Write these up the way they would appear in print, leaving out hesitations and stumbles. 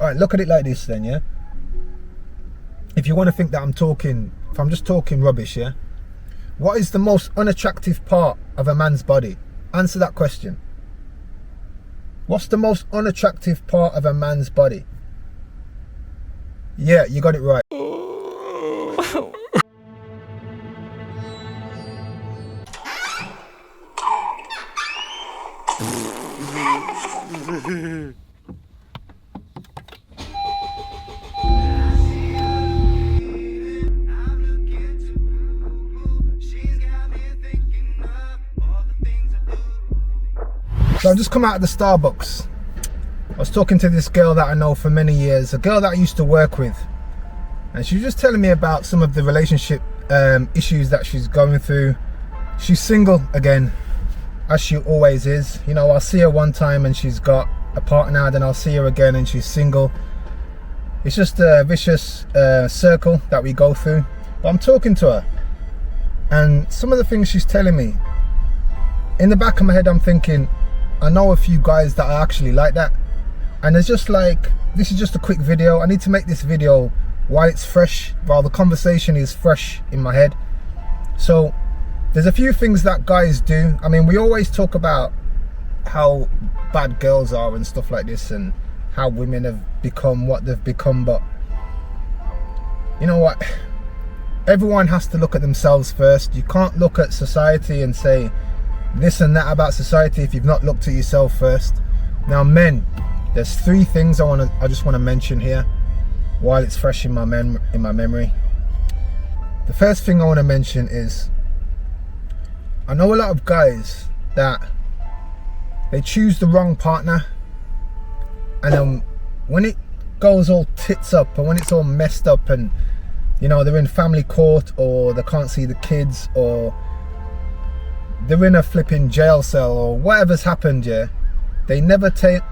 Right, look at it like this then, yeah? If you want to think that if I'm just talking rubbish, yeah? What is the most unattractive part of a man's body? Answer that question. What's the most unattractive part of a man's body? Yeah, you got it right. So I've just come out of the Starbucks. I was talking to this girl that I know for many years, a girl that I used to work with, and she was just telling me about some of the relationship issues that she's going through. She's single again, as she always is. You know, I'll see her one time and she's got a partner, then I'll see her again and she's single. It's just a vicious circle that we go through. But I'm talking to her, and some of the things she's telling me, in the back of my head I'm thinking, I know a few guys that are actually like that. And it's just like, this is just a quick video. I need to make this video while it's fresh, while the conversation is fresh in my head. So there's a few things that guys do. I mean, we always talk about how bad girls are and stuff like this, and how women have become what they've become. But you know what? Everyone has to look at themselves first. You can't look at society and say this and that about society if you've not looked at yourself first. Now, men, there's three things I just want to mention here while it's fresh in my memory. The first thing I want to mention is, I know a lot of guys that they choose the wrong partner, and then when it goes all tits up and when it's all messed up, and you know, they're in family court, or they can't see the kids, or they're in a flipping jail cell, or whatever's happened, yeah, they never take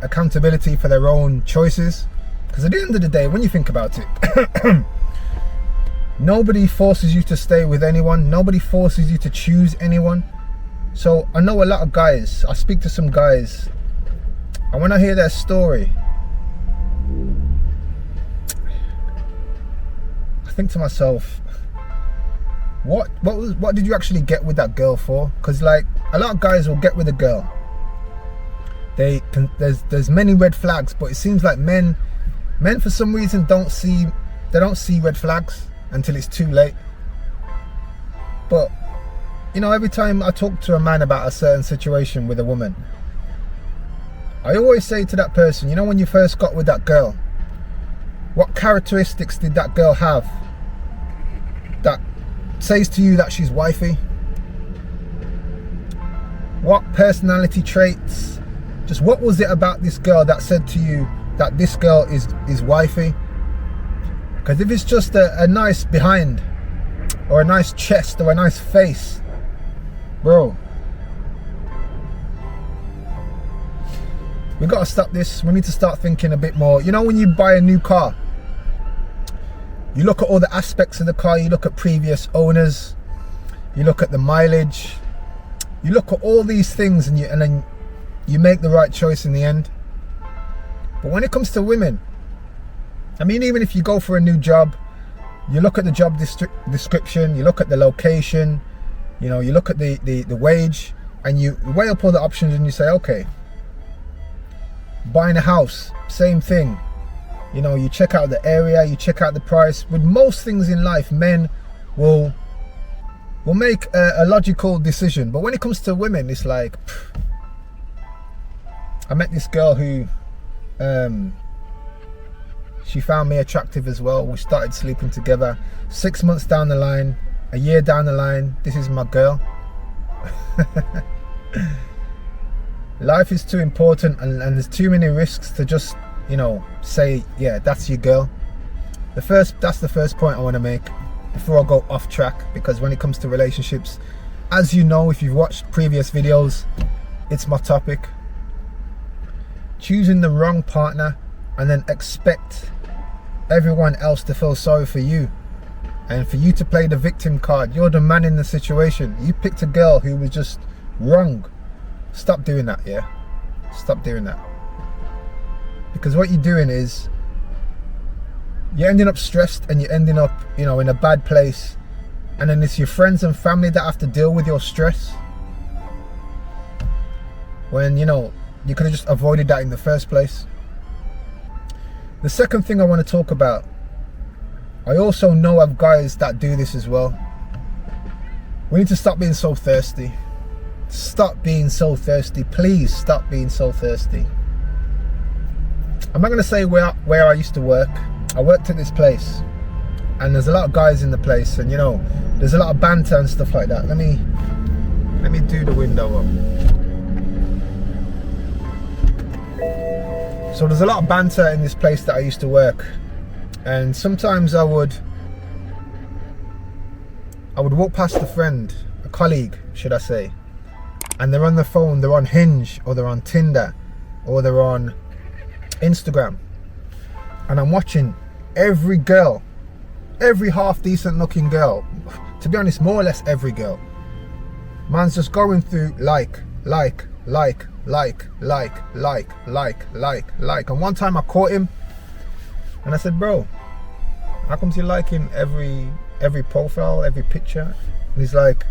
accountability for their own choices. Because at the end of the day, when you think about it, nobody forces you to stay with anyone. Nobody forces you to choose anyone. So I know a lot of guys, I speak to some guys, and when I hear their story, I think to myself, what did you actually get with that girl for? Because like, a lot of guys will get with a girl, there's many red flags, but it seems like men for some reason don't see red flags until it's too late. But you know, every time I talk to a man about a certain situation with a woman, I always say to that person, you know, when you first got with that girl, what characteristics did that girl have that says to you that she's wifey? What personality traits, just what was it about this girl that said to you that this girl is wifey? Because if it's just a nice behind, or a nice chest, or a nice face, bro, we gotta stop this. We need to start thinking a bit more. You know, when you buy a new car, you look at all the aspects of the car, you look at previous owners, you look at the mileage, you look at all these things, and then you make the right choice in the end. But when it comes to women, I mean, even if you go for a new job, you look at the job description, you look at the location, you know, you look at the wage, and you weigh up all the options, and you say, okay, buying a house, same thing. You know, you check out the area, you check out the price. With most things in life, men will make a logical decision. But when it comes to women, it's like, I met this girl who, she found me attractive as well. We started sleeping together. 6 months down the line, a year down the line, this is my girl. Life is too important, and there's too many risks to just, you know, say, yeah, that's your girl. That's the first point I want to make before I go off track. Because when it comes to relationships, as you know, if you've watched previous videos, it's my topic. Choosing the wrong partner and then expect everyone else to feel sorry for you, and for you to play the victim card. You're the man in the situation. You picked a girl who was just wrong. Stop doing that, yeah? Stop doing that. Because what you're doing is you're ending up stressed, and you're ending up, you know, in a bad place, and then it's your friends and family that have to deal with your stress, when, you know, you could have just avoided that in the first place. The second thing I want to talk about, I also know of guys that do this as well. We need to stop being so thirsty. Stop being so thirsty. Please stop being so thirsty. I'm not going to say where I used to work. I worked at this place, and there's a lot of guys in the place, and, you know, there's a lot of banter and stuff like that. Let me do the window up. So there's a lot of banter in this place that I used to work, and sometimes I would walk past a friend, a colleague should I say, and they're on the phone, they're on Hinge, or they're on Tinder, or they're on Instagram, and I'm watching every girl, every half decent looking girl, to be honest, more or less every girl. Man's just going through like. And one time I caught him, and I said, bro, how comes you're liking every profile, every picture? And he's like,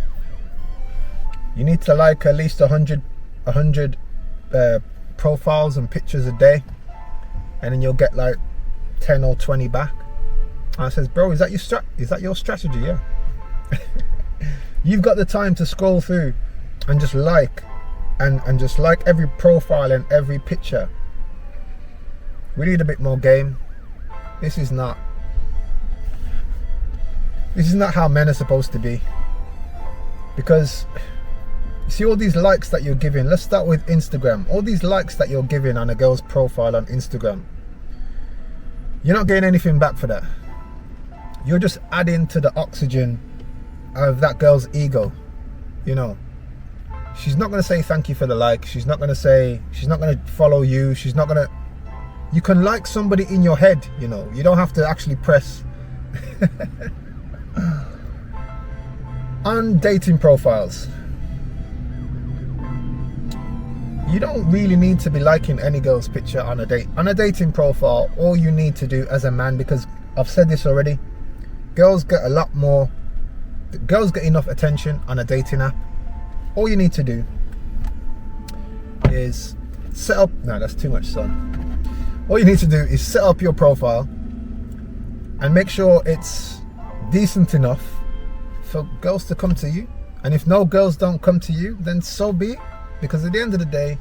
you need to like at least 100 profiles and pictures a day, and then you'll get like 10 or 20 back. And I says, bro, is that your strategy? Yeah. You've got the time to scroll through and just like and just like every profile and every picture. We need a bit more game. This is not how men are supposed to be. Because you see all these likes that you're giving. Let's start with Instagram. All these likes that you're giving on a girl's profile on Instagram, you're not getting anything back for that. You're just adding to the oxygen of that girl's ego. You know, she's not going to say thank you for the like. She's not going to follow you. You can like somebody in your head, you know. You don't have to actually press. On dating profiles, you don't really need to be liking any girl's picture on a date. On a dating profile, all you need to do as a man, because I've said this already, girls get enough attention on a dating app. All you need to do is set up, no, that's too much sun. All you need to do is set up your profile and make sure it's decent enough for girls to come to you. And if no girls don't come to you, then so be it. Because at the end of the day,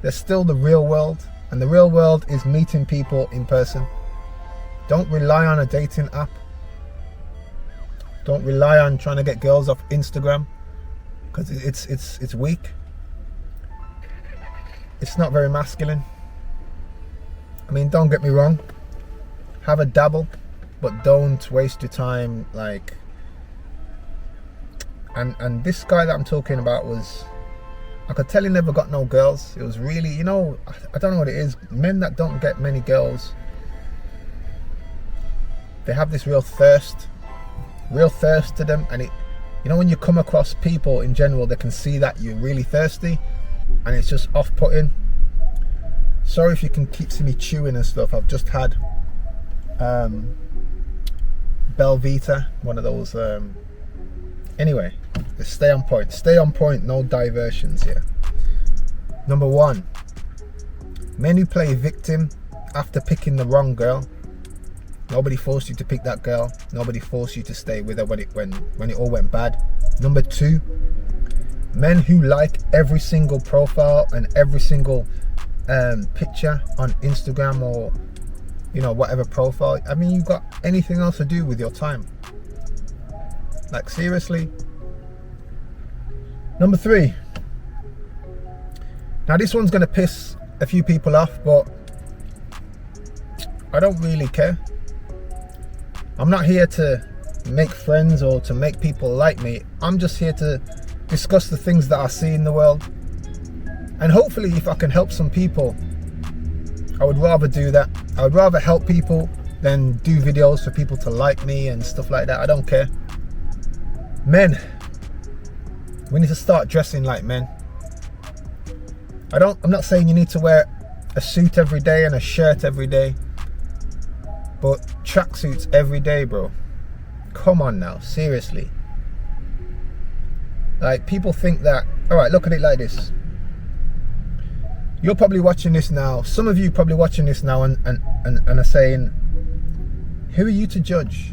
there's still the real world, and the real world is meeting people in person. Don't rely on a dating app. Don't rely on trying to get girls off Instagram, because it's weak. It's not very masculine. I mean, don't get me wrong, have a dabble, but don't waste your time like. And this guy that I'm talking about was, I could tell he never got no girls. It was really, you know, I don't know what it is. Men that don't get many girls, they have this real thirst to them. And it, you know, when you come across people in general, they can see that you're really thirsty, and it's just off-putting. Sorry if you can keep seeing me chewing and stuff. I've just had Belvita, one of those. Anyway, let's stay on point, no diversions here. Number one, men who play victim after picking the wrong girl. Nobody forced you to pick that girl. Nobody forced you to stay with her when it all went bad. Number two, men who like every single profile and every single picture on Instagram, or, you know, whatever profile. I mean, you've got anything else to do with your time? Like, seriously? Number three. Now this one's gonna piss a few people off, but I don't really care. I'm not here to make friends or to make people like me. I'm just here to discuss the things that I see in the world. And hopefully, if I can help some people, I would rather do that. I would rather help people than do videos for people to like me and stuff like that. I don't care. Men, we need to start dressing like men. I'm not saying you need to wear a suit every day and a shirt every day, but tracksuits every day, bro. Come on now, seriously. Like, people think that, all right, look at it like this. You're probably watching this now, some of you probably watching this now and are saying, who are you to judge?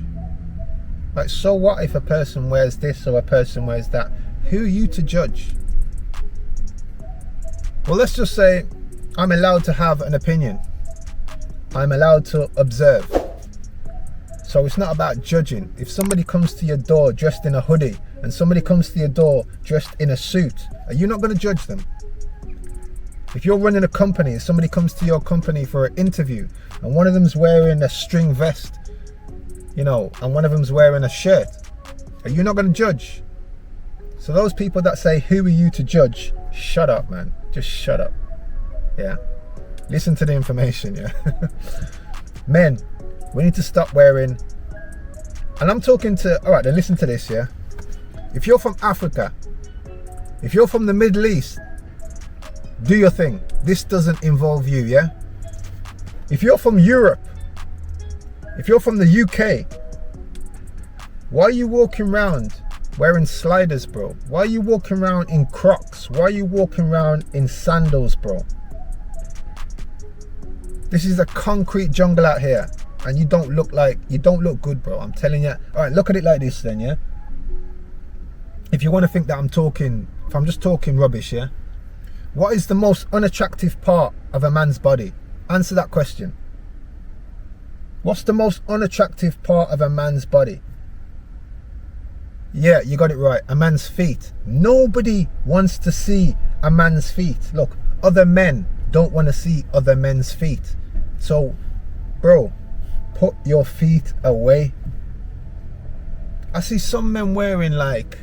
Like, so what if a person wears this or a person wears that? Who are you to judge? Well, let's just say I'm allowed to have an opinion. I'm allowed to observe. So it's not about judging. If somebody comes to your door dressed in a hoodie and somebody comes to your door dressed in a suit, are you not going to judge them? If you're running a company and somebody comes to your company for an interview and one of them's wearing a string vest, you know, and one of them's wearing a shirt, are you not going to judge? So those people that say, who are you to judge? Shut up, man. Just shut up. Yeah. Listen to the information, yeah. Men, we need to stop wearing, and I'm talking to, all right, then listen to this, yeah. If you're from Africa, if you're from the Middle East, do your thing. This doesn't involve you, yeah. If you're from Europe, if you're from the UK, why are you walking around wearing sliders, bro? Why are you walking around in Crocs? Why are you walking around in sandals, bro? This is a concrete jungle out here, and you don't look good, bro. I'm telling you. All right, look at it like this then, yeah. If you want to think that if I'm just talking rubbish, yeah. What is the most unattractive part of a man's body? Answer that question. What's the most unattractive part of a man's body? Yeah, you got it right. A man's feet. Nobody wants to see a man's feet. Look, other men don't want to see other men's feet. So, bro, put your feet away. I see some men wearing like,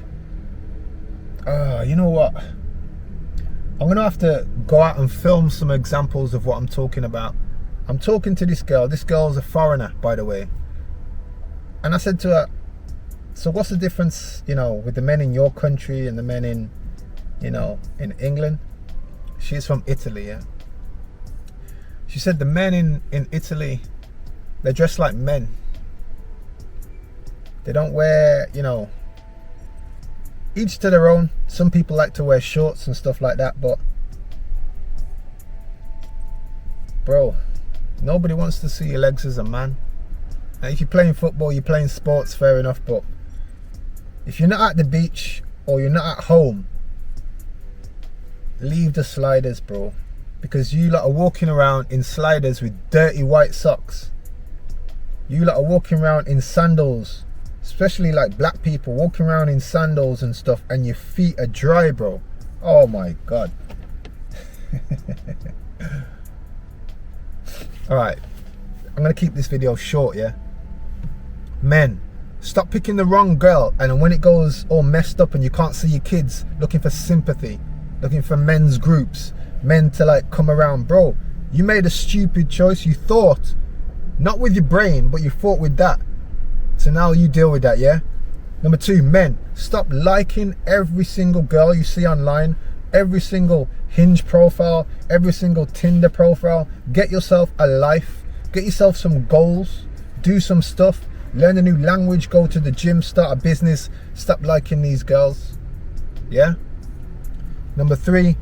you know what? I'm going to have to go out and film some examples of what I'm talking about. I'm talking to this girl. This girl's a foreigner, by the way. And I said to her, so what's the difference, you know, with the men in your country and the men in, you know, in England? She's from Italy, yeah. She said the men in Italy, they dress like men. They don't wear, you know, each to their own. Some people like to wear shorts and stuff like that, but bro, nobody wants to see your legs as a man. Now, if you're playing football, you're playing sports, fair enough, but if you're not at the beach or you're not at home, leave the sliders, bro, because you lot are walking around in sliders with dirty white socks. You lot are walking around in sandals, especially like black people walking around in sandals and stuff, and your feet are dry, bro. Oh my god. All right, I'm gonna keep this video short, yeah. Men, stop picking the wrong girl, and when it goes all messed up and you can't see your kids, looking for sympathy, looking for men's groups, men to like come around. Bro, you made a stupid choice. You thought, not with your brain, but you thought with that. So now you deal with that, yeah? Number two, men, stop liking every single girl you see online, every single Hinge profile, every single Tinder profile. Get yourself a life, get yourself some goals, do some stuff, learn a new language, go to the gym, start a business. Stop liking these girls, yeah? Number three,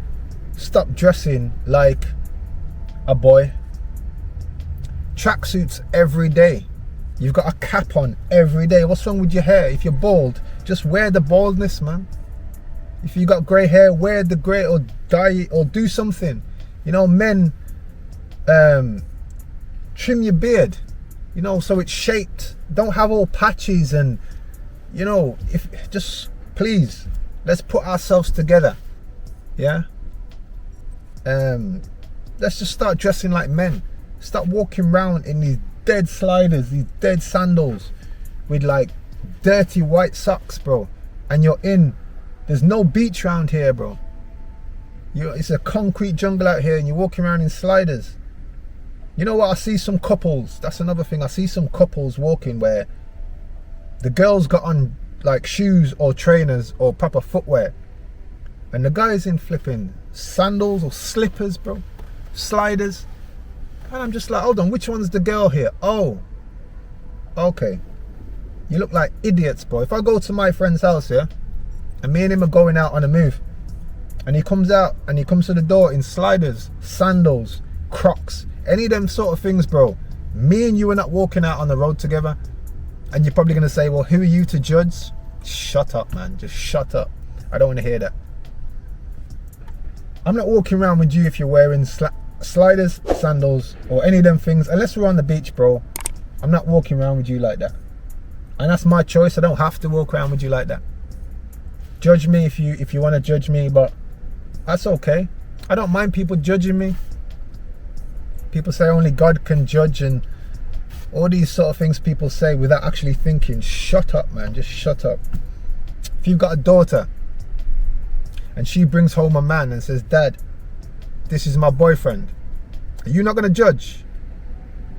stop dressing like a boy. Tracksuits every day. You've got a cap on every day. What's wrong with your hair? If you're bald, just wear the baldness, man. If you got grey hair, wear the grey, or dye it, or do something. You know, men, trim your beard, you know, so it's shaped. Don't have all patches, and you know, if just please, let's put ourselves together, yeah. Let's just start dressing like men. Stop walking around in these dead sliders, these dead sandals with like dirty white socks, bro. And there's no beach around here, bro. It's a concrete jungle out here, and you're walking around in sliders. You know what? I see some couples. That's another thing. I see some couples walking where the girls got on like shoes or trainers or proper footwear, and the guy's in flipping sandals or slippers, bro. sliders. And I'm just like, hold on, which one's the girl here? Oh, okay. You look like idiots, bro. If I go to my friend's house here, and me and him are going out on a move, and he comes out and he comes to the door in sliders, sandals, Crocs, any of them sort of things, bro, me and you are not walking out on the road together. And you're probably going to say, well, who are you to judge? Shut up, man. Just shut up. I don't want to hear that. I'm not walking around with you if you're wearing sliders, sandals, or any of them things. Unless we're on the beach, bro. I'm not walking around with you like that. And that's my choice. I don't have to walk around with you like that. Judge me if you want to judge me, but that's okay. I don't mind people judging me. People say only God can judge, and all these sort of things people say without actually thinking. Shut up, man. Just shut up. If you've got a daughter and she brings home a man and says, Dad, this is my boyfriend, are you not going to judge?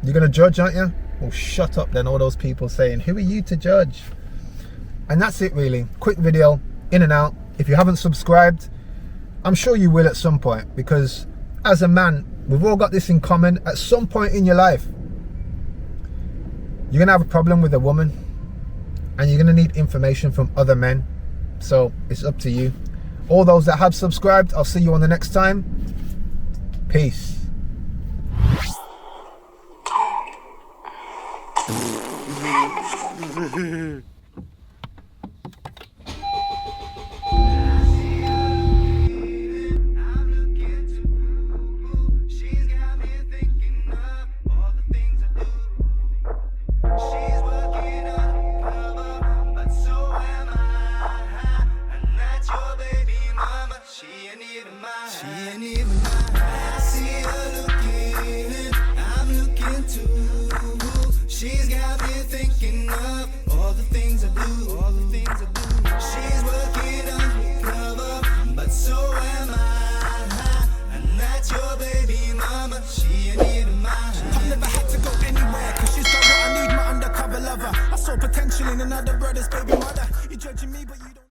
You're going to judge, aren't you? Well, shut up then, all those people saying, who are you to judge? And that's it, really. Quick video, in and out. If you haven't subscribed, I'm sure you will at some point, because as a man, we've all got this in common. At some point in your life, you're going to have a problem with a woman, and you're going to need information from other men. So it's up to you. All those that have subscribed, I'll see you on the next time. Peace. She's got me thinking of all the things I do, all the things I do. She's working undercover, but so am I. And that's your baby mama, she ain't even mine. I've never had to go anywhere, cause she's got what I need, my undercover lover. I saw potential in another brother's baby mother. You're judging me, but you